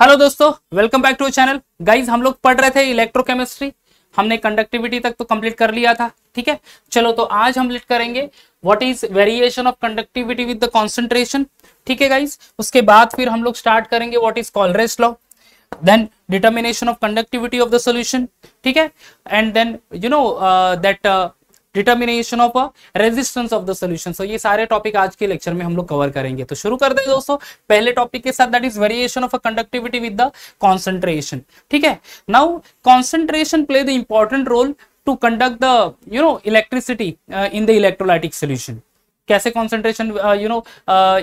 Hello दोस्तों, welcome back to channel. Guys हम लोग पढ़ रहे थे इलेक्ट्रोकेमिस्ट्री। हमने कंडक्टिविटी तक तो कंप्लीट कर लिया था। ठीक है, चलो तो आज हम लिट करेंगे what is variation of conductivity with the concentration. ठीक है गाइज, उसके बाद फिर हम लोग स्टार्ट करेंगे what is Kohlrausch law, then determination of conductivity of the solution. ठीक है, and then you know that determination of resistance of the solution. So ये सारे टॉपिक आज के लेक्चर में हम लोग कवर करेंगे। तो शुरू कर दें दोस्तों पहले टॉपिक के साथ, that is variation of a conductivity with the concentration. ठीक है, now concentration play the important role to conduct the electricity in the electrolytic solution. कैसे कॉन्सेंट्रेशन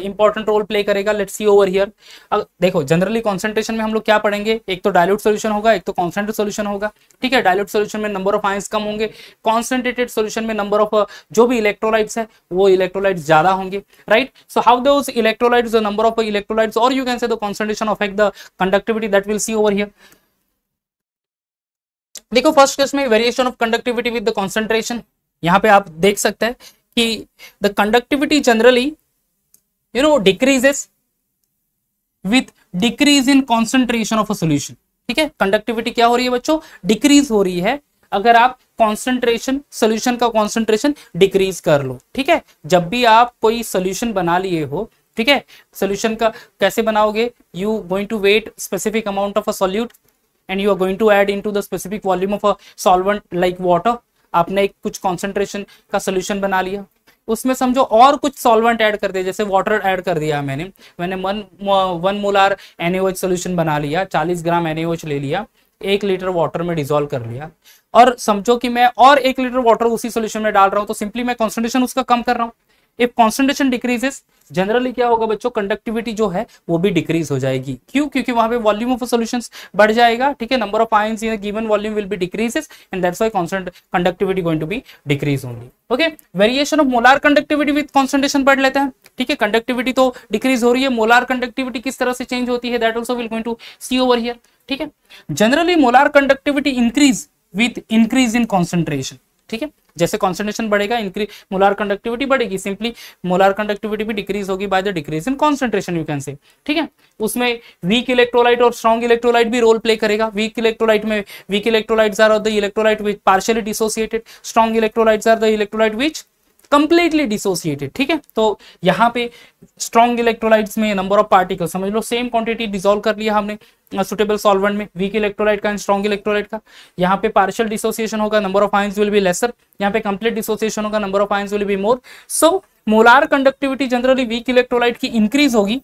इंपॉर्टेंट रोल प्ले करेगा, लेट्स सी ओवर हियर। देखो generally concentration में हम लोग क्या पढ़ेंगे, एक तो डाइल्यूट सॉल्यूशन होगा, एक तो कॉन्सेंट्रेटेड सॉल्यूशन होगा। ठीक है, डाइल्यूट सॉल्यूशन में नंबर ऑफ आयंस कम होंगे, कॉन्सेंट्रेटेड सॉल्यूशन में नंबर ऑफ जो भी इलेक्ट्रोलाइट्स है वो इलेक्ट्रोलाइट्स ज्यादा होंगे, right. So how does electrolytes, the number of electrolytes और you can say the concentration affect the conductivity, that will see over here. देखो फर्स्ट केस में variation of conductivity with the concentration, यहाँ पे आप देख सकते हैं कि the conductivity generally decreases with decrease in concentration of a solution। ठीक है, कंडक्टिविटी क्या हो रही है बच्चों, डिक्रीज हो रही है अगर आप कॉन्सेंट्रेशन, सोल्यूशन का कॉन्सेंट्रेशन डिक्रीज कर लो। ठीक है, जब भी आप कोई सोल्यूशन बना लिए हो, ठीक है, सोल्यूशन का कैसे बनाओगे, you going to weight specific amount of a solute and you are going to add into the specific volume of a solvent like water. आपने एक कुछ कॉन्सेंट्रेशन का सोल्यूशन बना लिया, उसमें समझो और कुछ सॉल्वेंट ऐड कर दिया, जैसे वाटर ऐड कर दिया मैंने 1 मोलार NaOH सोल्यूशन बना लिया, 40 ग्राम NaOH ले लिया, 1 लीटर वाटर में डिसॉल्व कर लिया, और समझो कि मैं और 1 लीटर वाटर उसी सोल्यूशन में डाल रहा हूं, तो सिंपली मैं कॉन्सेंट्रेशन उसका कम कर रहा हूं। इफ कॉन्सेंट्रेशन डिक्रीजेस, जनरली क्या होगा बच्चों, कंडक्टिविटी जो है वो भी डिक्रीज हो जाएगी। क्यों? क्योंकि वहां पे वॉल्यूम ऑफ सॉल्यूशंस बढ़ जाएगा। ठीक है, number of ions in given volume will be decreases and that's why conductivity going to be decrease only. Okay, variation of molar conductivity with concentration पढ़ लेते हैं। ठीक है, कंडक्टिविटी तो डिक्रीज हो रही है, मोलार कंडक्टिविटी किस तरह से चेंज होती है, that also will going to see over here. ठीक है, generally molar conductivity increase with increase in concentration. ठीक है, जैसे कॉन्सेंट्रेशन बढ़ेगा इंक्रीज मोलार कंडक्टिविटी बढ़ेगी, सिंपली मोलार कंडक्टिविटी भी डिक्रीज होगी by the decrease in concentration, you can say. ठीक है, उसमें वीक इलेक्ट्रोलाइट और स्ट्रॉन्ग इलेक्ट्रोलाइट भी रोल प्ले करेगा। वीक इलेक्ट्रोलाइट में weak electrolytes are the electrolyte which partially dissociated, strong electrolytes are the electrolyte which completely dissociated. ठीक है, तो यहाँ पे स्ट्रॉन्ग इलेक्ट्रोलाइट्स में नंबर ऑफ पार्टिकल समझ लो सेम क्वांटिटी डिसॉल्व कर लिया हमने सुटेबल सॉल्वेंट में, वीक इलेक्ट्रोलाइट का एंड स्ट्रॉन्ग इलेक्ट्रोलाइट का। यहाँ पे पार्शियल डिसोसिएशन होगा, number of ions will be lesser. यहाँ पे कंप्लीट डिसोसिएशन होगा, number of ions will be more. So molar conductivity generally weak electrolyte की इंक्रीज होगी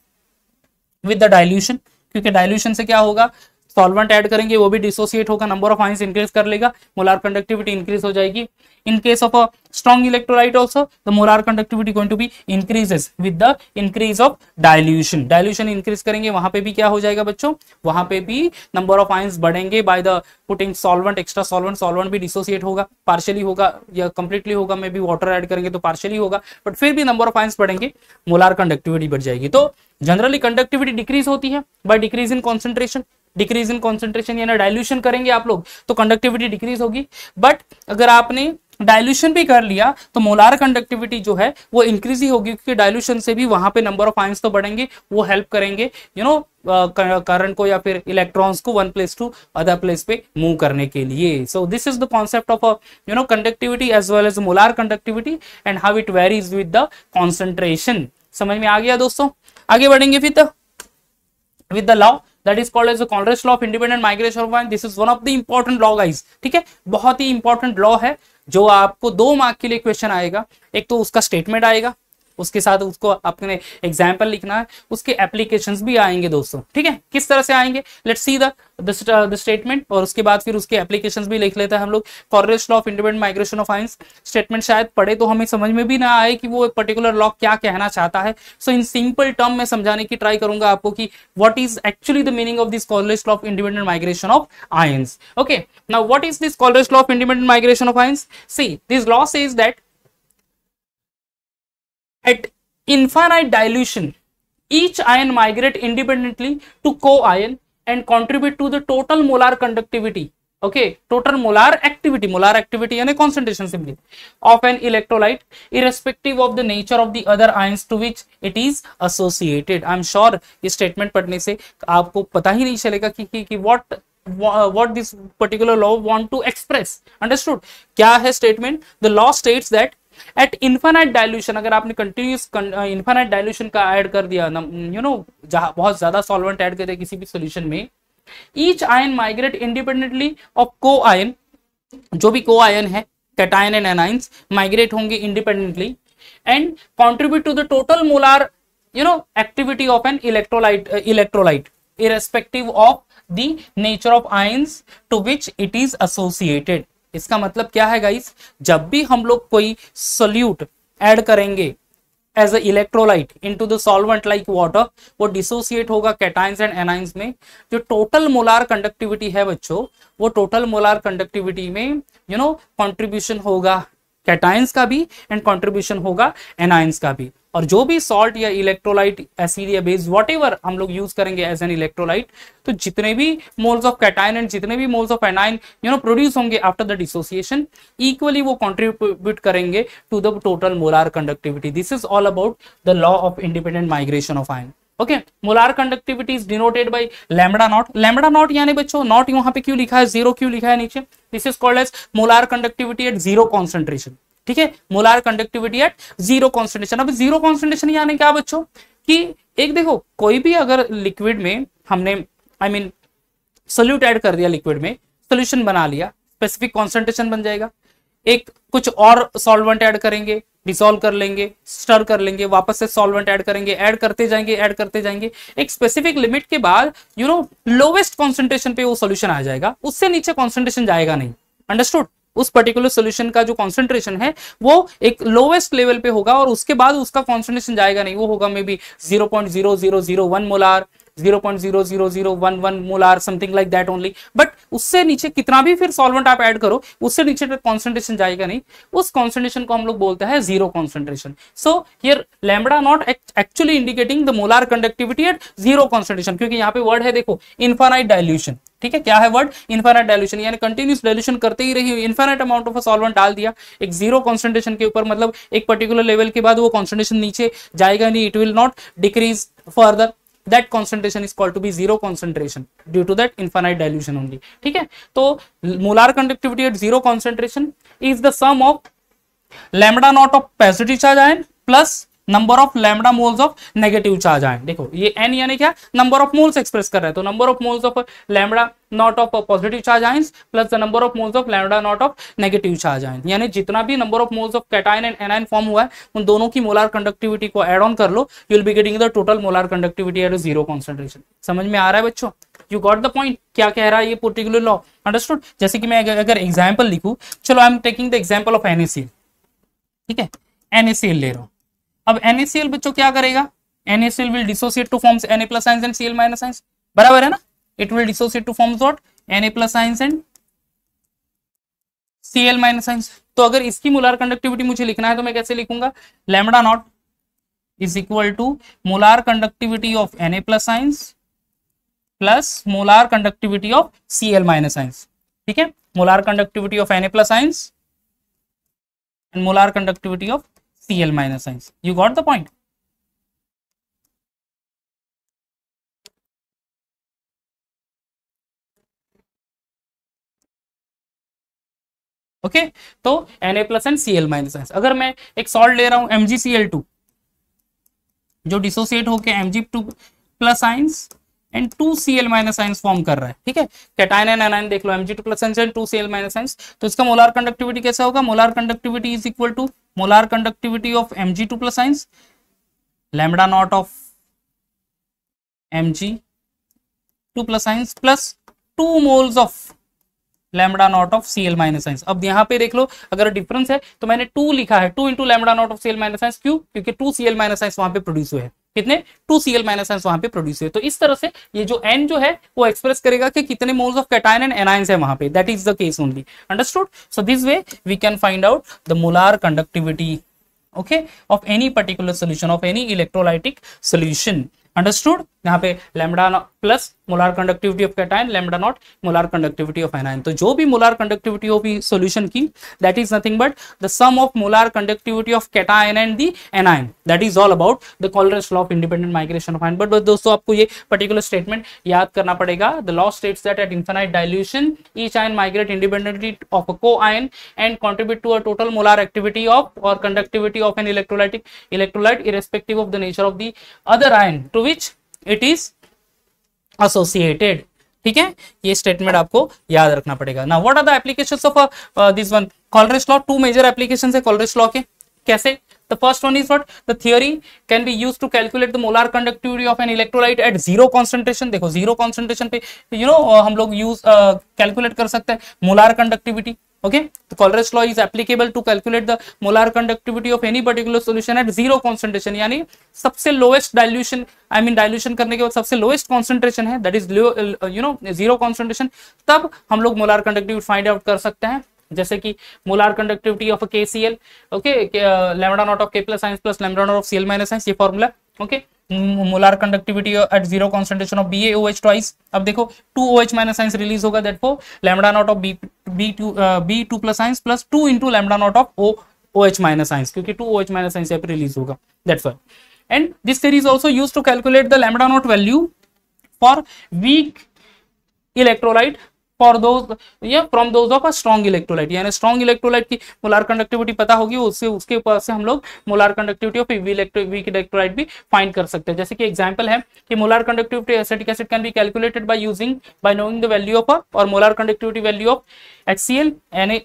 विद द डाइल्यूशन, क्योंकि डाइल्यूशन से क्या होगा, सॉल्वेंट ऐड करेंगे वो भी डिसोसिएट होगा, नंबर ऑफ आयंस इंक्रीज कर लेगा, मोलार कंडक्टिविटी इंक्रीज हो जाएगी। In case of a strong electrolyte also the molar conductivity going to be increases with the increase of dilution. Dilution increase करेंगे, वहां पे भी क्या हो जाएगा बच्चों, वहां पे भी नंबर ऑफ आयंस बढ़ेंगे by the putting solvent, extra solvent. Solvent भी डिसोसिएट होगा, पार्शियली होगा या कंप्लीटली होगा, मे बी वाटर ऐड करेंगे तो पार्शियली होगा, बट फिर भी नंबर ऑफ आयंस बढ़ेंगे, मोलार कंडक्टिविटी बढ़ जाएगी। तो जनरली कंडक्टिविटी डिक्रीज होती है by decrease in concentration. Decrease in concentration यानी डाइल्यूशन करेंगे आप लोग तो कंडक्टिविटी डिक्रीज होगी, बट अगर आपने डाइल्यूशन भी कर लिया तो मोलार कंडक्टिविटी जो है वो इंक्रीज ही होगी, क्योंकि डाइल्यूशन से भी वहां पे नंबर ऑफ आयंस तो बढ़ेंगे, वो हेल्प करेंगे करंट को या फिर इलेक्ट्रॉन्स को one place to other place पे मूव करने के लिए। So this is the concept of conductivity as well as molar conductivity and how it varies with the concentration. समझ में आ गया दोस्तों? आगे बढ़ेंगे फिर with the law that is called as the Cauchy law of independent migration of ions. This is one of the important law guys। ठीक है, बहुत ही इंपॉर्टेंट लॉ है जो आपको 2 मार्क के लिए क्वेश्चन आएगा। एक तो उसका स्टेटमेंट आएगा, उसके साथ उसको अपने एग्जाम्पल लिखना है, उसके एप्लीकेशंस भी आएंगे दोस्तों। ठीक है, किस तरह से आएंगे, लेट्स सी द स्टेटमेंट और उसके बाद फिर उसके एप्लीकेशंस भी लिख लेते हैं हम लोग। Kohlrausch law of independent migration of ions, statement शायद पढ़े तो हमें समझ में भी ना आए कि वो पर्टिकुलर लॉ क्या कहना चाहता है। सो इन सिंपल टर्म में समझाने की ट्राई करूंगा आपको कि what is actually the meaning of this Kohlrausch law of independent migration of ions. Okay, now what is this Kohlrausch law of independent migration of ions? See this law says that at infinite dilution each ion migrate independently to co-ion and contribute to the total molar conductivity okay, total molar activity यानी concentration simply of an electrolyte irrespective of the nature of the other ions to which it is associated. I'm sure ये statement पढ़ने से आपको पता ही नहीं चलेगा कि what this particular law want to express. Understood? क्या है statement? The law states that at infinite dilution, अगर आपने continuous infinite dilution का ऐड कर दिया, you know, जहां बहुत ज्यादा solvent ऐड कर दिया किसी भी solution में, each ion migrate independently of co-ion, जो भी co-ion है cation and anions migrate होंगे independently and contribute to the total molar, you know, activity of an electrolyte irrespective of the nature of ions to which it is associated. इसका मतलब क्या है guys, जब भी हम लोग कोई सोल्यूट ऐड करेंगे as a electrolyte into the solvent like water, वो डिसोसिएट होगा कैटायंस एंड एनायंस में. जो टोटल मोलार कंडक्टिविटी है बच्चों, वो टोटल मोलार कंडक्टिविटी में यू नो कंट्रीब्यूशन होगा कैटायंस का भी एंड कंट्रीब्यूशन होगा एनायंस का भी. और जो भी सॉल्ट या इलेक्ट्रोलाइट, एसिड या बेस, व्हाटएवर हम लोग यूज करेंगे एज एन इलेक्ट्रोलाइट, तो जितने भी मोल्स ऑफ कैटायन एंड जितने भी moles of anion you know produce होंगे आफ्टर द डिसोसिएशन, इक्वली वो कंट्रीब्यूट करेंगे to the total molar conductivity. This is all about the law of independent migration of ion. Okay, molar conductivity is denoted by lambda naught. Lambda naught यानी बच्चों not यहाँ पे क्यों लिखा है, zero क्यों लिखा है नीचे? This is called as molar conductivity at zero concentration. ठीक है, molar conductivity at zero concentration. अब जीरो कॉन्सेंट्रेशन यानी क्या बच्चों, कि एक देखो कोई भी अगर लिक्विड में हमने सोल्यूट ऐड कर दिया, लिक्विड में सोल्यूशन बना लिया, स्पेसिफिक कॉन्सेंट्रेशन बन जाएगा. एक कुछ और सॉल्वेंट ऐड करेंगे, डिसॉल्व कर लेंगे, स्टर कर लेंगे, वापस से सॉल्वेंट ऐड करेंगे, ऐड करते जाएंगे. एक स्पेसिफिक लिमिट के बाद यू नो लोवेस्ट कॉन्सेंट्रेशन पे वो सोल्यूशन आ जाएगा, उससे नीचे कॉन्सेंट्रेशन जाएगा नहीं. अंडरस्टूड? उस पर्टिकुलर सोल्यूशन का जो कॉन्सेंट्रेशन है वो एक लोवेस्ट लेवल पे होगा और उसके बाद उसका कॉन्सेंट्रेशन जाएगा नहीं. वो होगा may be 0.0001 molar, 0.00011 molar, something like that only. But उससे नीचे कितना भी फिर सॉल्वेंट आप ऐड करो, उससे नीचे कॉन्सेंट्रेशन जाएगा नहीं. उस कॉन्सेंट्रेशन को हम लोग बोलते हैं zero concentration. So here lambda naught actually indicating the molar conductivity at zero concentration, क्योंकि यहाँ पे वर्ड है देखो इनफाइनाइट डाइल्यूशन. ठीक है, क्या है वर्ड? इनफाइनाइट डाइल्यूशन, यानी कंटिन्यूस डाइल्यूशन करते ही रही, इनफाइनाइट अमाउंट ऑफ सॉल्वेंट डाल दिया एक जीरो कॉन्सेंट्रेशन के ऊपर, मतलब एक पर्टिकुलर लेवल के बाद वो कॉन्सेंट्रेशन नीचे जाएगा नहीं, it will not decrease further. That concentration is called to be zero concentration due to that infinite dilution only. ठीक है, तो molar conductivity at zero concentration is the sum of lambda naught of positive charge ion plus number of lambda moles of negative charge ion. देखो ये n यानी क्या, number of moles express कर रहा है, तो number of moles of lambda naught of positive charge ions plus the number of moles of lambda naught of negative charge ion, यानी जितना भी number of moles of cation and anion form हुआ है उन दोनों की मोलार कंडक्टिविटी को add on कर लो, you will be getting the total molar conductivity at zero concentration. समझ में आ रहा है बच्चों? यू गॉट द पॉइंट, क्या कह रहा है ये पर्टिकुलर लॉ? अंडरस्टूड? जैसे कि मैं अगर एग्जाम्पल लिखूं, चलो I am taking the example of NaCl. ठीक है, NaCl ले रहा हूं. अब NaCl बच्चों क्या करेगा, NaCl will dissociate to forms Na plus ions and Cl minus ions. बराबर है ना? It will dissociate to forms what? Na plus ions and Cl minus ions. तो अगर इसकी मोलार कंडक्टिविटी मुझे लिखना है तो मैं कैसे लिखूंगा, lambda naught is equal to molar conductivity of Na plus ions plus molar conductivity of Cl minus ions. ठीक है, molar conductivity of Na plus ions and molar conductivity of Cl minus ions. You got the point? Okay, तो Na plus and Cl minus ions. अगर मैं एक salt ले रहा हूं MgCl2 जो डिसोसिएट होके Mg2 plus ions and 2Cl minus ions form कर रहा है. ठीक है, कैटायन एंड एनायन देख लो, Mg2 plus ions and 2Cl minus ions. तो इसका मोलार कंडक्टिविटी कैसा होगा, molar conductivity is equal to molar conductivity of Mg2 plus ions lambda naught of Mg2 plus ions plus 2 moles of lambda naught of Cl minus ions. अब यहाँ पे देख लो अगर difference है तो मैंने 2 लिखा है, 2 into lambda naught of Cl minus ions. क्यों? क्योंकि 2Cl माइनस आयंस वहां पे प्रोड्यूस हुए हैं. कितने? 2Cl माइनस आयंस वहां पे प्रोड्यूस हुए. तो इस तरह से ये जो n जो है वो एक्सप्रेस करेगा कि कितने moles of cation and anions है वहां पे. That is the case only. Understood? So this way we can find out the molar conductivity, okay, of any particular solution, of any electrolytic solution. Understood? यहाँ पे lambda plus molar conductivity of cation, lambda not molar conductivity of anion. तो जो भी molar conductivity होगी solution की, that is nothing but the sum of molar conductivity of cation and the anion, that is all about the Kohlrausch law of independent migration of ion. But दोस्तों आपको ये particular statement याद करना पड़ेगा। The law states that at infinite dilution each ion migrate independently of a co ion and contribute to a total molar activity of or conductivity of an electrolyte irrespective of the nature of the other ion to which it is associated। ठीक है, ये statement आपको याद रखना पड़ेगा। Now what are the applications of this one Kohlrausch law? Two major applications है Kohlrausch law के। कैसे? The first one is what? The theory can be used to calculate the molar conductivity of an electrolyte at zero concentration। देखो zero concentration पे हम लोग use calculate कर सकते हैं molar conductivity. Okay, the Coleridge law is applicable to calculate the molar conductivity of any particular solution at zero concentration, यानी सबसे lowest dilution, I mean dilution करने के बाद सबसे लोएस्ट कॉन्सेंट्रेशन है, दैट इज जीरो कॉन्सेंट्रेशन, तब हम लोग मोलार कंडक्टिविटी फाइंड आउट कर सकते हैं। जैसे कि molar conductivity of KCl, okay, lambda naught of K plus ions plus lambda naught of Cl minus ions, ये formula. Okay, molar conductivity at zero concentration of BaOH twice. अब देखो 2OH minus ions release होगा, that for lambda naught of B2 plus ions plus 2 into lambda naught of OH minus ions, क्योंकि 2OH minus ions यहाँ पे release होगा, that's why. And this theory is also used to calculate the lambda naught value for weak electrolyte for those from those of a strong electrolyte, यानी strong electrolyte की molar conductivity पता होगी, उससे उसके ऊपर से हम लोग molar conductivity of weak electrolyte भी फाइंड कर सकते हैं। जैसे कि एग्जांपल है कि molar conductivity acetic acid can be calculated by knowing the value of और molar conductivity value of HCl and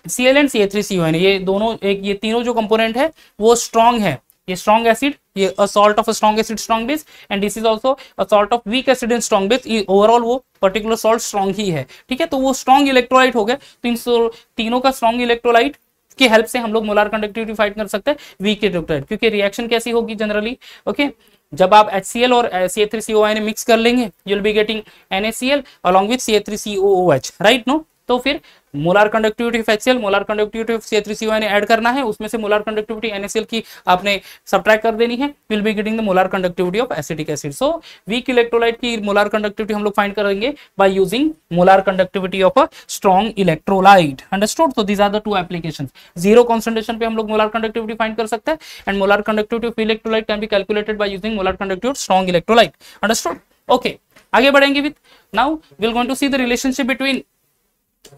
CH3CON। ये दोनों ये तीनों जो कंपोनेंट है वो स्ट्रॉन्ग है। ये स्ट्रॉन्ग एसिड, ये a salt of a strong acid strong base, and this is also a salt of weak acid and strong base. Overall वो पर्टिकुलर सॉल्ट स्ट्रॉन्ग ही है। ठीक है, तो वो स्ट्रॉन्ग इलेक्ट्रोलाइट हो गए। तो इन तीनों का स्ट्रॉन्ग इलेक्ट्रोलाइट की हेल्प से हम लोग मोलार कंडक्टिविटी फाइंड कर सकते हैं वीक इलेक्ट्रोलाइट। क्योंकि रिएक्शन कैसी होगी जनरली, ओके, जब आप HCl और CH3CON मिक्स कर लेंगे, you will be getting NaCl along with CH3COOH, right? No, तो फिर molar conductivity of HCl, molar conductivity of CH3CON add करना है, उसमें से मोलार कंडक्टिविटी NaCl की आपने सब्ट्रैक्ट कर देनी है, will be getting the molar conductivity of acetic acid. So weak electrolyte की मोलार कंडक्टिविटी हम लोग फाइंड करेंगे by using molar conductivity of a strong electrolyte. Understood? तो these are the two applications. Zero concentration पे हम लोग molar conductivity find कर सकते हैं, and molar conductivity of electrolyte can be calculated by using molar conductivity of strong electrolyte. Understood? Okay, आगे बढ़ेंगे with now we are going to see the relationship between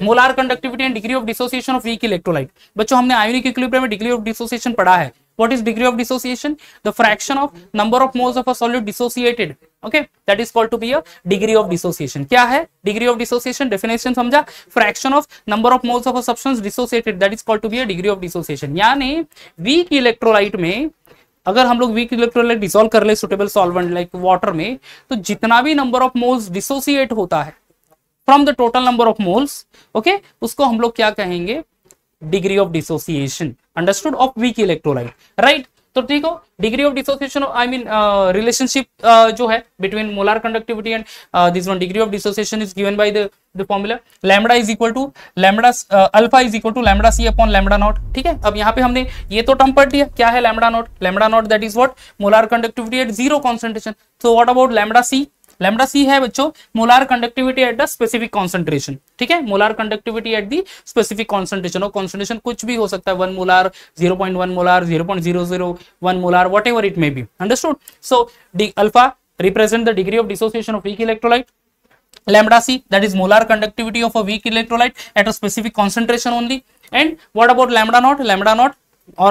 molar conductivity and degree of dissociation of weak electrolyte. बच्चों, हमने ionic equilibrium में degree of dissociation पढ़ा है। What is degree of dissociation? The fraction of number of moles of a solid dissociated. Okay, that is called to be a degree of dissociation. क्या है degree of dissociation? Definition समझा? Fraction of number of moles of a substance dissociated, that is called to be a degree of dissociation. यानी weak electrolyte में अगर हम लोग weak electrolyte dissolve कर ले सुटेबल सॉल्वेंट लाइक वाटर में, तो जितना भी नंबर ऑफ मोल्स डिसोसिएट होता है from the total number of moles, okay, उसको हम लोग क्या कहेंगे? Degree of dissociation. Understood? Of weak electrolyte, right? तो ठीक हो, डिग्री ऑफ डिसोसिएशन, आई मीन रिलेशनशिप जो है between molar conductivity and this one degree of dissociation is given by the formula lambda is equal to lambda alpha is equal to lambda C upon lambda not. ठीक है, अब यहाँ पे हमने ये तो टर्म पढ़ लिया, क्या है lambda naught? Lambda naught that is what? Molar conductivity at zero concentration. So what about lambda C? Lambda C है बच्चों molar conductivity at the specific concentration. ठीक है, molar conductivity at the specific concentration, और concentration कुछ भी हो सकता है, 1 molar, 0.1 molar, 0.001 molar, whatever it may be. Understood? So alpha represent the degree of dissociation of weak electrolyte, lambda c that is molar conductivity of a weak electrolyte at a specific concentration only, and what about lambda naught? Lambda naught or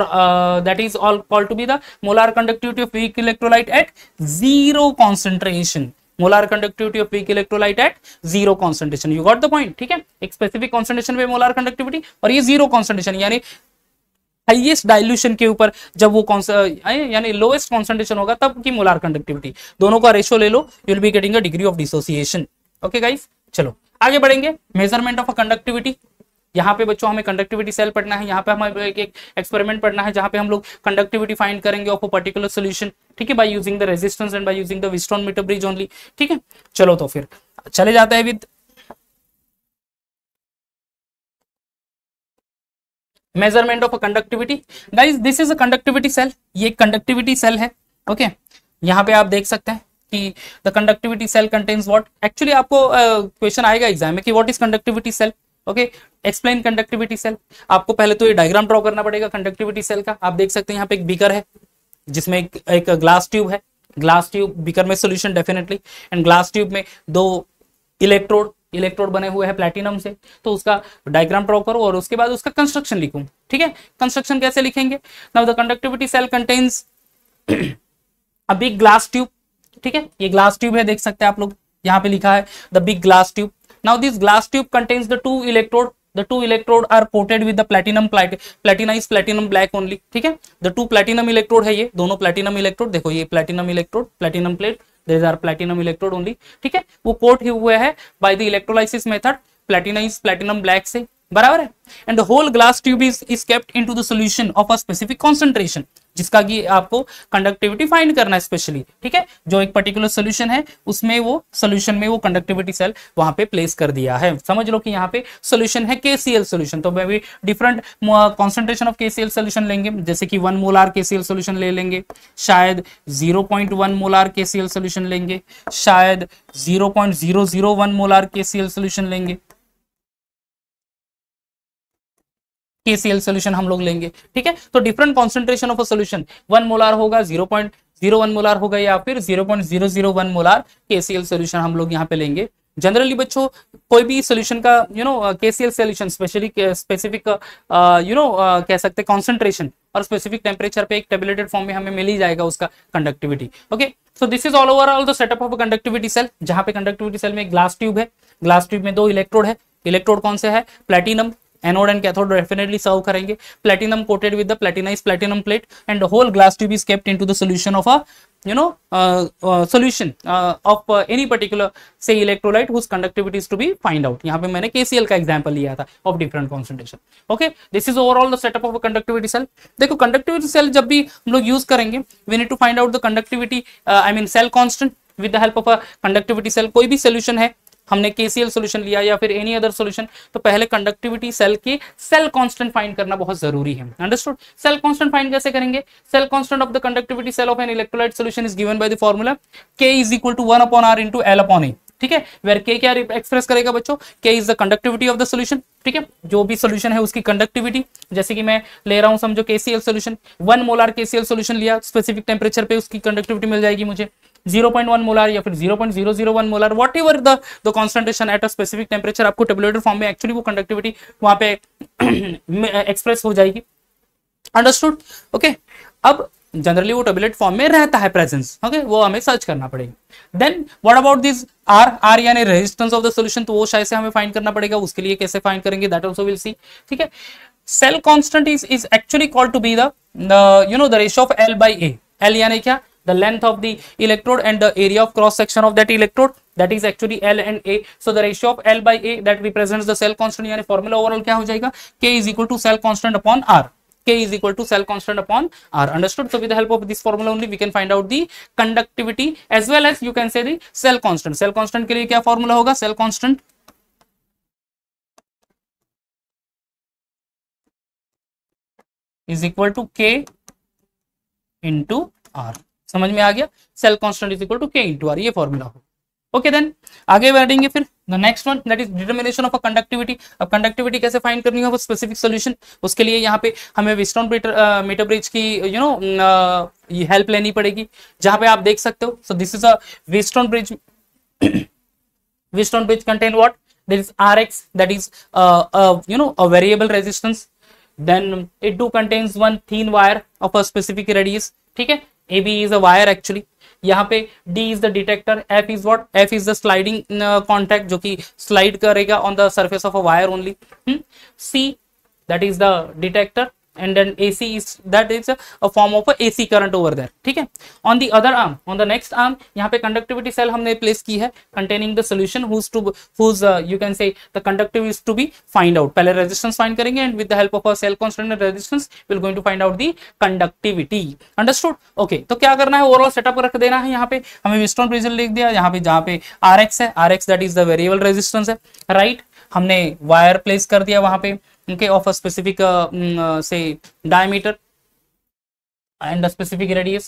that is all called to be the molar conductivity of weak electrolyte at zero concentration. Molar conductivity of weak electrolyte at zero concentration. You got the point? ठीक है, एक specific concentration पे molar conductivity, और ये zero concentration यानी highest dilution के ऊपर जब वो यानी लोएस्ट कॉन्सेंट्रेशन होगा तब की मोलार कंडक्टिविटी। दोनों का रेशियो ले लो, you will be getting a degree of dissociation. Okay guys, चलो आगे बढ़ेंगे। Measurement of a conductivity. यहाँ पे बच्चों हमें कंडक्टिविटी सेल पढ़ना है, यहाँ पे हमें एक एक्सपेरिमेंट पढ़ना है जहाँ पे हम लोग कंडक्टिविटी फाइंड करेंगे ऑफ अ पर्टिकुलर सॉल्यूशन। ठीक है, by using the resistance and by using the Wheatstone meter bridge only. ठीक है, चलो तो फिर चले जाते हैं with measurement of a conductivity. Guys, this is a conductivity cell, ये कंडक्टिविटी सेल है। ओके, यहाँ पे आप देख सकते हैं कि the conductivity cell contains what. Actually आपको क्वेश्चन आएगा एग्जाम में कि what is conductivity cell. Okay, explain conductivity cell. आपको पहले तो ये डायग्राम ड्रॉ करना पड़ेगा कंडक्टिविटी सेल का। आप देख सकते हैं यहाँ पे एक बीकर है जिसमें एक ग्लास ट्यूब है, ग्लास ट्यूब, बीकर में solution definitely, and glass tube में दो इलेक्ट्रोड बने हुए हैं प्लैटिनम से। तो उसका डायग्राम ड्रॉ करो और उसके बाद उसका कंस्ट्रक्शन लिखूं। ठीक है, कंस्ट्रक्शन कैसे लिखेंगे? Now the conductivity cell contains a big glass tube. ठीक है, ये ग्लास ट्यूब है, देख सकते हैं आप लोग, यहाँ पे लिखा है the big glass tube. Now this glass tube contains the two electrode, the two electrode are coated with the platinized platinum black only। ठीक है, the two platinum electrode है, ये दोनों platinum electrode, देखो ये platinum electrode, platinum plate, these are platinum electrode only। ठीक है, वो कोट हुए है by the electrolysis method platinized platinum black से, बराबर है। And the whole glass tube is kept into the solution of a specific concentration, जिसका कि आपको कंडक्टिविटी फाइंड करना है स्पेशली। ठीक है, जो एक पर्टिकुलर सोल्यूशन है उसमें वो सोल्यूशन में वो कंडक्टिविटी सेल वहां पे प्लेस कर दिया है। समझ लो कि यहाँ पे सोल्यूशन है KCl सोल्यूशन, तो मैं भी different concentration of KCl solution लेंगे, जैसे कि 1 मोलार KCl सोल्यूशन ले लेंगे, शायद 0.1 मोलार KCl सोल्यूशन लेंगे, शायद 0.001 मोलार KCl सोल्यूशन लेंगे, KCl सोल्यूशन हम लोग लेंगे। ठीक है, तो different concentration of a solution, 1 molar होगा, 0.01 मोलार होगा, या फिर 0.001 मोलार KCl सोल्यूशन हम लोग यहाँ पे लेंगे। जनरली बच्चों कोई भी सोल्यूशन का KCl सोल्यूशन स्पेशली स्पेसिफिक कह सकते हैं कॉन्सेंट्रेशन और स्पेसिफिक टेम्परेचर पे एक टेबुलेटेड फॉर्म में हमें मिल ही जाएगा उसका conductivity. Okay, so this is all overall the setup of conductivity cell, जहां पे कंडक्टिविटी सेल में ग्लास ट्यूब है, ग्लास ट्यूब में दो इलेक्ट्रोड है, इलेक्ट्रोड कौन से है? Platinum, anode and cathode definitely serve करेंगे, platinum coated with the platinized platinum plate, and the whole glass tube is kept into the solution of a solution of any particular say electrolyte whose conductivity is to be find out। यहाँ पे मैंने KCl का example लिया था of different concentration। okay, this is overall the setup of a conductivity cell। देखो conductivity cell जब भी हम लोग यूज करेंगे, we need to find out the conductivity I mean cell constant with the help of a conductivity cell। कोई भी solution है, हमने KCl सोल्यूशन लिया या फिर एनी अदर सोल्यूशन, तो पहले कंडक्टिविटी सेल के सेल कांस्टेंट फाइंड करना बहुत जरूरी है। अंडरस्टूड? सेल कांस्टेंट फाइंड कैसे करेंगे? Cell constant of the conductivity cell of an electrolyte solution is given by the formula K is equal to 1/r into L/A। ठीक है, where K क्या express करेगा बच्चों? K is the conductivity of the solution. ठीक है, जो भी solution है उसकी कंडक्टिविटी, जैसे कि मैं ले रहा हूं समझो KCl solution, 1 molar KCl solution लिया, स्पेसिफिक टेम्परेचर पे उसकी कंडक्टिविटी मिल जाएगी मुझे 0.1 मोलार या फिर 0.001 molar, what ever the concentration at a specific temperature, आपको टेबुलेटेड फॉर्म में एक्चुअली वो कंडक्टिविटी वहां पे एक्सप्रेस हो जाएगी। अंडरस्टूड? ओके, अब जनरली वो टेबुलेट फॉर्म में रहता है प्रेजेंस। ओके, वो हमें सर्च करना पड़ेगा। Then what about this R यानी रेजिस्टेंस ऑफ द सॉल्यूशन, तो वो शायद से हमें फाइंड करना पड़ेगा, उसके लिए कैसे फाइंड करेंगे दैट आल्सो विल सी। ठीक है, cell constant is actually called to be the ratio of L/A। L यानी क्या? the length of the electrode and the area of cross section of that electrode, that is actually L and A। so the ratio of L/A that represents the cell constant, यानी formula overall क्या हो जाएगा? K is equal to cell constant upon R। K is equal to cell constant upon R। understood? so with the help of this formula only we can find out the conductivity as well as you can say the cell constant। cell constant के लिए क्या formula होगा? cell constant is equal to K into R। समझ में आ गया? Cell constant is equal to K into R, ये formula हो। ओके, देन आगे बढ़ेंगे फिर the next one, that is determination of a conductivity. अब कंडक्टिविटी कैसे फाइंड करनी है स्पेसिफिक सॉल्यूशन, उसके लिए यहाँ पे हमें वीटस्टोन मीटर ब्रिज की हेल्प लेनी पड़ेगी, जहां पे आप देख सकते हो। So this is a Wheatstone bridge. Wheatstone bridge contain what? There is Rx, that is a variable resistance, then it do contains one thin wire of a specific radius। ठीक है, AB is a wire actually। यहाँ पे D is the detector, F is what? F is the sliding contact जो कि slide करेगा on the surface of a wire only। C that is the detector, and then AC is that is a form of a AC current over there। ठीक है, on the other arm, on the next arm, यहाँ पे conductivity cell हमने place की है containing the solution whose you can say the conductivity is to be find out। पहले resistance find करेंगे and with the help of a cell constant and resistance we are going to find out the conductivity। understood? okay, तो क्या करना है? overall setup रख देना है। यहाँ पे हमें वीटस्टोन ब्रिज लिख दिया, यहाँ पे जहाँ पे Rx है, Rx that is the variable resistance है, right? हमने वायर प्लेस कर दिया वहां पे, okay, of a specific say diameter and a specific radius।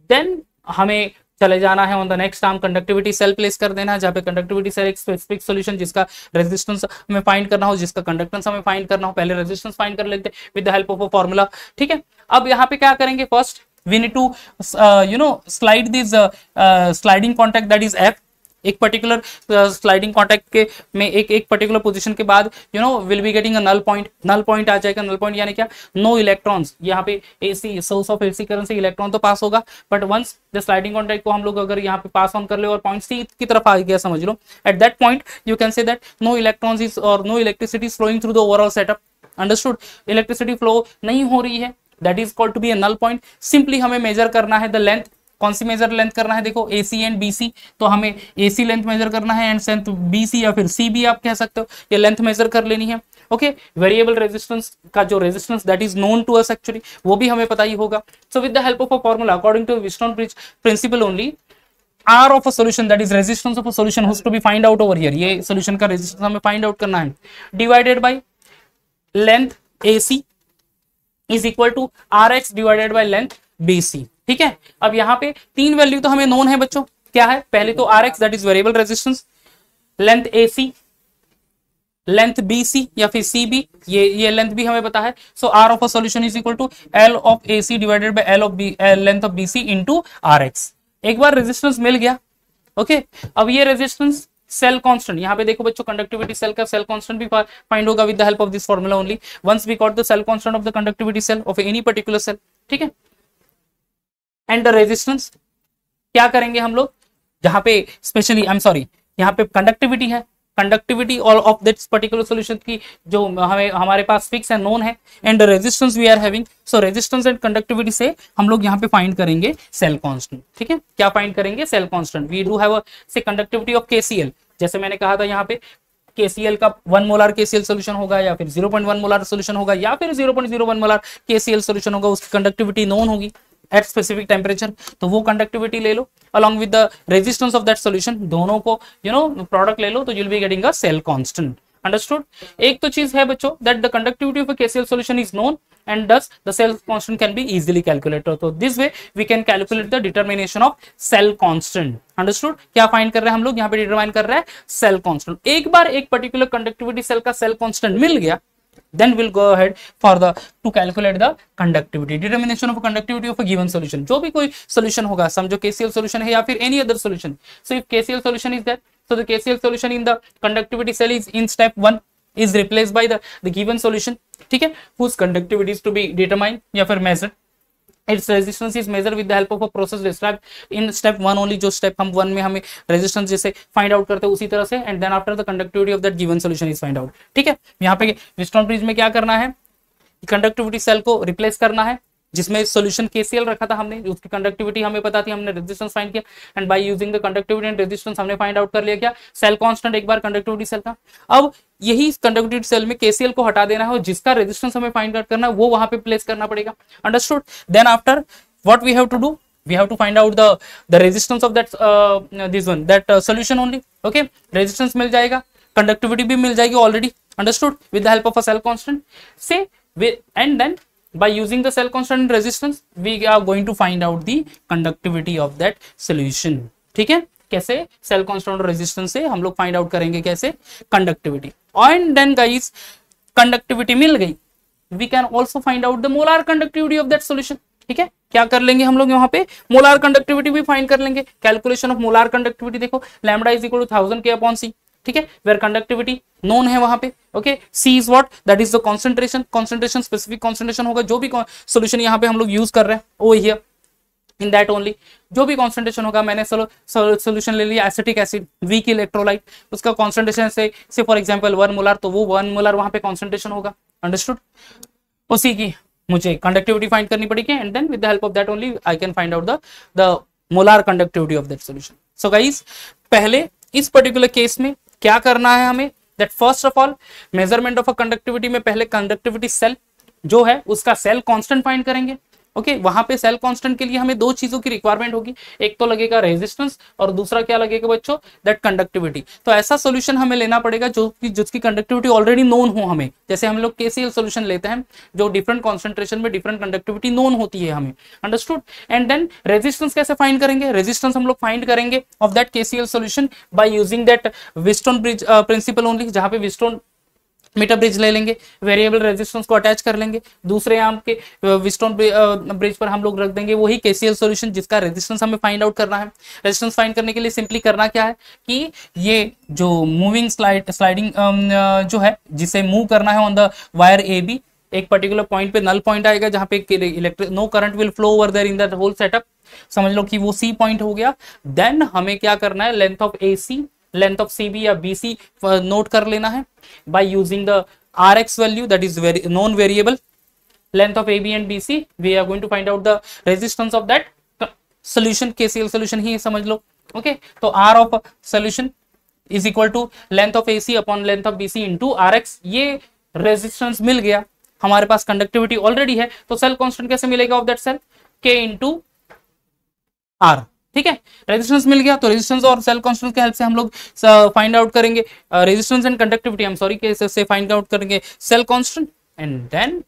then हमें चले जाना है on the next arm, conductivity cell place कर देना है, जहाँ पे कंडक्टिविटी सेल एक स्पेसिफिक सॉल्यूशन जिसका रेजिस्टेंस हमें फाइंड करना हो, जिसका कंडक्टेंस हमें फाइंड करना हो, पहले रेजिस्टेंस फाइंड कर लेते हैं with the help of a formula. ठीक है, अब यहाँ पे क्या करेंगे, first we need to slide this sliding contact that is F. एक पर्टिकुलर स्लाइडिंग कॉन्टैक्ट के में एक पर्टिकुलर पोजीशन के बाद will be getting a null point. Null point आ जाएगा, नल पॉइंट यानी क्या, नो इलेक्ट्रॉन्स। यहाँ पे AC source of AC current से इलेक्ट्रॉन तो पास होगा, but once the sliding contact को हम लोग अगर यहाँ पे पास ऑन कर ले और पॉइंट सी की तरफ आ गया समझ लो, at that point you can say that no electrons is और no electricity is flowing through the overall setup. Understood, electricity flow नहीं हो रही है, that is called to be a null point. Simply हमें मेजर करना है the length. कौन सी major length करना है, देखो AC एंड BC, तो हमें AC लेंथ मेजर करना है एंड लेंथ BC या फिर CB आप कह सकते हो, ये लेंथ मेजर कर लेनी है। ओके, वेरिएबल रेजिस्टेंस का जो resistance that is known to us actually, वो भी हमें पता ही होगा। So with the help of a formula according to Wheatstone bridge principle only, R of a solution that is resistance of a solution has to be find out over here। ये solution का resistance हमें find out करना है, divided by length AC is equal to RX divided by length BC। ठीक है, अब यहाँ पे तीन वैल्यू तो हमें नोन है बच्चों, क्या है, पहले तो RX that is variable resistance, length AC, length BC या फिर CB, ये लेंथ भी हमें पता है। So R of a solution is equal to L of AC divided by L of length of BC into RX। एक बार resistance मिल गया, okay, अब ये रेजिस्टेंस सेल कांस्टेंट, यहाँ पे देखो बच्चों कंडक्टिविटी सेल का सेल कांस्टेंट भी फाइंड होगा with the help of this formula only. Once we got the cell constant of the conductivity cell of any particular cell, ठीक है, एंड द रेजिस्टेंस क्या करेंगे हम लोग, जहां पे स्पेशली आई एम सॉरी यहाँ पे कंडक्टिविटी है, conductivity of that particular solution की जो हमें हमारे पास फिक्स है, नोन है, and resistance we are having. So resistance and conductivity से हम लोग यहाँ पे फाइंड करेंगे सेल कांस्टेंट। ठीक है, क्या फाइंड करेंगे, cell constant. We do have say conductivity of KCl, जैसे मैंने कहा था यहाँ पे KCl का 1 मोलार KCl सोल्यूशन होगा या फिर 0.1 मोलार सोल्यूशन होगा या फिर 0.01 मोलार KCl सोल्यूशन होगा, उसकी कंडक्टिविटी नोन होगी एट स्पेसिफिक टेम्परेचर, तो वो कंडक्टिविटी ले लो along with the resistance of that solution, दोनों को प्रोडक्ट ले लो, तो you will be getting a cell constant. Understood, एक तो चीज है बच्चों that the conductivity of a KCl solution is known and thus the cell constant can be easily calculated। तो this way we can calculate the determination of cell constant। Understood, क्या find कर रहे हैं हम लोग, यहाँ पे डिटरमाइन कर रहे हैं सेल कांस्टेंट। एक बार एक पर्टिकुलर कंडक्टिविटी सेल का सेल कांस्टेंट मिल गया, then we'll go ahead for the to calculate the conductivity, determination of conductivity of a given solution। जो भी कोई solution होगा, समझो KCl solution है या फिर any other solution, so if KCl solution is there, so the KCl solution in the conductivity cell is in step 1 is replaced by the given solution, ठीक है, whose conductivity is to be determined या फिर measured, its resistance is measured with the help of a process described in step 1 only। जो step हम 1 में हमें resistance जैसे find out करते हैं उसी तरह से, and then after the conductivity of that given solution is find out। ठीक है, यहाँ पे व्हीटस्टोन ब्रिज में क्या करना है, कंडक्टिविटी सेल को रिप्लेस करना है, जिसमें सॉल्यूशन KCl रखा था हमने, उसकी कंडक्टिविटी हमें पता थी, हमने रेजिस्टेंस फाइंड किया, and by using the conductivity and resistance हमने फाइंड आउट कर लिया क्या, सेल कांस्टेंट एक बार कंडक्टिविटी सेल का। अब यही कंडक्टिविटी सेल में KCl को हटा देना है और जिसका रेजिस्टेंस हमें फाइंड आउट करना है वो वहां पे प्लेस करना पड़ेगा। Understood, then after what we have to do, we have to find out the resistance of that this one that solution only। okay, resistance मिल जाएगा, conductivity भी मिल जाएगी already। understood, with the help of a cell constant say and then by using the cell constant and resistance we are going to find out the conductivity of that solution। ठीक है, कैसे, cell constant और resistance से हम लोग find out करेंगे कैसे, conductivity. And then guys conductivity मिल गई, we can also find out the molar conductivity of that solution. ठीक है, क्या कर लेंगे हम लोग यहाँ पे, मोलार कंडक्टिविटी भी फाइंड कर लेंगे। कैलकुलेशन ऑफ मोलार कंडक्टिविटी देखो, lambda is equal to 1000 K/C। ठीक है, वेयर कंडक्टिविटी नोन है वहां पे। Okay, C is what, that is the concentration, concentration specific concentration होगा, जो भी सॉल्यूशन यहाँ पे हम लोग यूज कर रहे हैं वो हियर इन दैट ओनली, जो भी कॉन्सेंट्रेशन होगा, मैंने सोल्यूशन ले लिया एसिटिक एसिड, वीक इलेक्ट्रोलाइट, उसका कॉन्सेंट्रेशन से फॉर एग्जांपल 1 मोलार, तो वो 1 मोलार वहां पे कॉन्सेंट्रेशन होगा। अंडरस्टूड, उसी की मुझे कंडक्टिविटी फाइंड करनी पड़ेगी, and then with the help of that only I can find out the molar conductivity of that solution. So guys, पहले इस पर्टिकुलर केस में क्या करना है हमें, that first of all measurement of a conductivity में पहले कंडक्टिविटी सेल जो है उसका सेल कांस्टेंट फाइंड करेंगे, ओके वहां पे सेल कांस्टेंट के लिए हमें दो चीजों की रिक्वायरमेंट होगी, एक तो लगेगा रेजिस्टेंस और दूसरा क्या लगेगा बच्चों, दैट कंडक्टिविटी। तो ऐसा सॉल्यूशन हमें लेना पड़ेगा जो कि जिसकी कंडक्टिविटी ऑलरेडी नोन हो हमें, जैसे हम लोग केसीएल सॉल्यूशन लेते हैं जो डिफरेंट कॉन्सेंट्रेशन में डिफरेंट कंडक्टिविटी नोन होती है हमें, अंडरस्टूड। एंड देन रेजिस्टेंस कैसे फाइंड करेंगे, रेजिस्टेंस हम लोग फाइंड करेंगे of that KCL solution by using that Wheatstone bridge principle only, जहां पे व्हिटस्टोन मीटर ब्रिज ले लेंगे, वेरिएबल रेजिस्टेंस को अटैच कर लेंगे, दूसरे आर्म के व्हिटस्टोन ब्रिज पर हम लोग रख देंगे वही केसीएल सॉल्यूशन जिसका रेजिस्टेंस हमें फाइंड आउट करना है। रेजिस्टेंस फाइंड करने के लिए सिंपली करना क्या है कि ये जो मूविंग स्लाइडिंग जो है जिसे मूव करना है on the wire A B, एक पर्टिकुलर पॉइंट पे नल पॉइंट आएगा जहां पे electric no current will flow over there in that whole setup, समझ लो कि वो सी पॉइंट हो गया। देन हमें क्या करना है, length of A C, length of C B या बी सी नोट कर लेना है by using the R X value that is known variable, length of A B and B C, we are going to find out the resistance of that solution, KCL solution ही समझ लो। Okay तो R of solution is equal to length of A C upon length of B C into are x, ये resistance मिल गया, हमारे पास conductivity already है, तो cell constant कैसे मिलेगा ऑफ दैट सेल, के इंटू आर, ठीक है। रेजिस्टेंस मिल गया तो रेजिस्टेंस और सेल कांस्टेंट के हेल्प से हम लोग फाइंड आउट करेंगे resistance and conductivity, I am sorry, K से फाइंड आउट करेंगे cell constant and then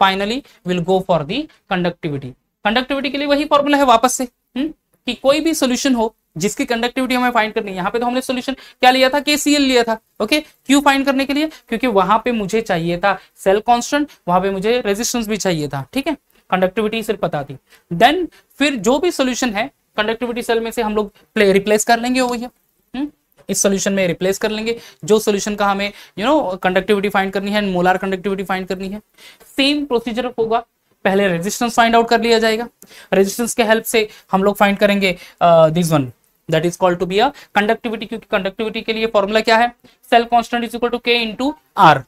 finally will go for the conductivity. कंडक्टिविटी के लिए वही फॉर्मूला है वापस से कि कोई भी सॉल्यूशन हो जिसकी कंडक्टिविटी हमें फाइंड करनी है। यहाँ पे तो हमने सॉल्यूशन क्या लिया था, केसीएल लिया था, ओके क्यों फाइंड करने के लिए, क्योंकि वहां पे मुझे चाहिए था सेल कांस्टेंट, वहां पे मुझे रेजिस्टेंस भी चाहिए था, ठीक है, कंडक्टिविटी सिर्फ पता थी। देन फिर जो भी सॉल्यूशन है कंडक्टिविटी सेल में से हम लोग रिप्लेस कर लेंगे वो भैया, इस सॉल्यूशन में रिप्लेस कर लेंगे जो सॉल्यूशन का हमें कंडक्टिविटी फाइंड करनी है, मोलार कंडक्टिविटी फाइंड करनी है। सेम प्रोसीजर होगा, पहले रेजिस्टेंस फाइंड आउट कर लिया जाएगा, रेजिस्टेंस के हेल्प से हम लोग फाइंड करेंगे this one that is called to be a conductivity, क्योंकि कंडक्टिविटी के लिए फॉर्मूला क्या है, cell constant is equal to K into R,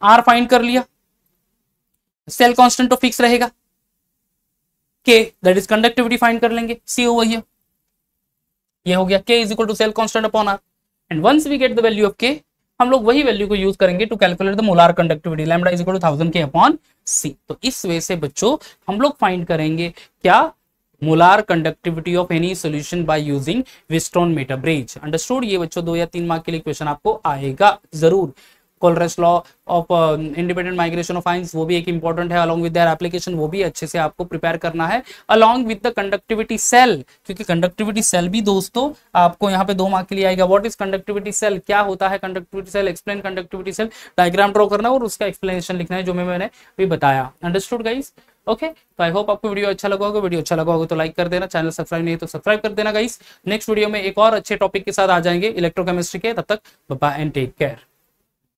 R find कर लिया, सेल कांस्टेंट तो फिक्स रहेगा, के दैट इज कंडक्टिविटी फाइंड कर लेंगे, सी ओवर हियर, ये हो गया K is equal to cell constant upon R, and once we get the value of K हम लोग वही वैल्यू को यूज करेंगे to calculate the molar conductivity, lambda is equal to 1000 K upon सी। तो इस वे से बच्चों हम लोग फाइंड करेंगे क्या, molar conductivity of any solution by using Wheatstone meter bridge, understood. ये बच्चों 2 या 3 मार्क के लिए क्वेश्चन आपको आएगा जरूर। Kohlrausch law of independent migration of ions वो भी एक इंपॉर्टेंट है, अलॉन्ग विद देयर एप्लीकेशन, वो भी अच्छे से आपको प्रिपेयर करना है along with the conductivity cell, क्योंकि कंडक्टिविटी सेल भी दोस्तों आपको यहाँ पे 2 मार्क के लिए आएगा। व्हाट इज कंडक्टिविटी सेल, क्या होता है conductivity cell, explain conductivity cell, diagram draw करना और उसका एक्सप्लेनेशन लिखना है जो मैंने भी बताया, अंडरस्टूड गाइस। ओके तो आई होप आपको वीडियो अच्छा लगा होगा, वीडियो अच्छा लगा होगा तो लाइक कर देना, चैनल सब्सक्राइब नहीं है तो सब्सक्राइब कर देना गाइस। नेक्स्ट वीडियो में एक और अच्छे टॉपिक के साथ आ जाएंगे इलेक्ट्रोकेमिस्ट्री के, तब तक bye bye and take care.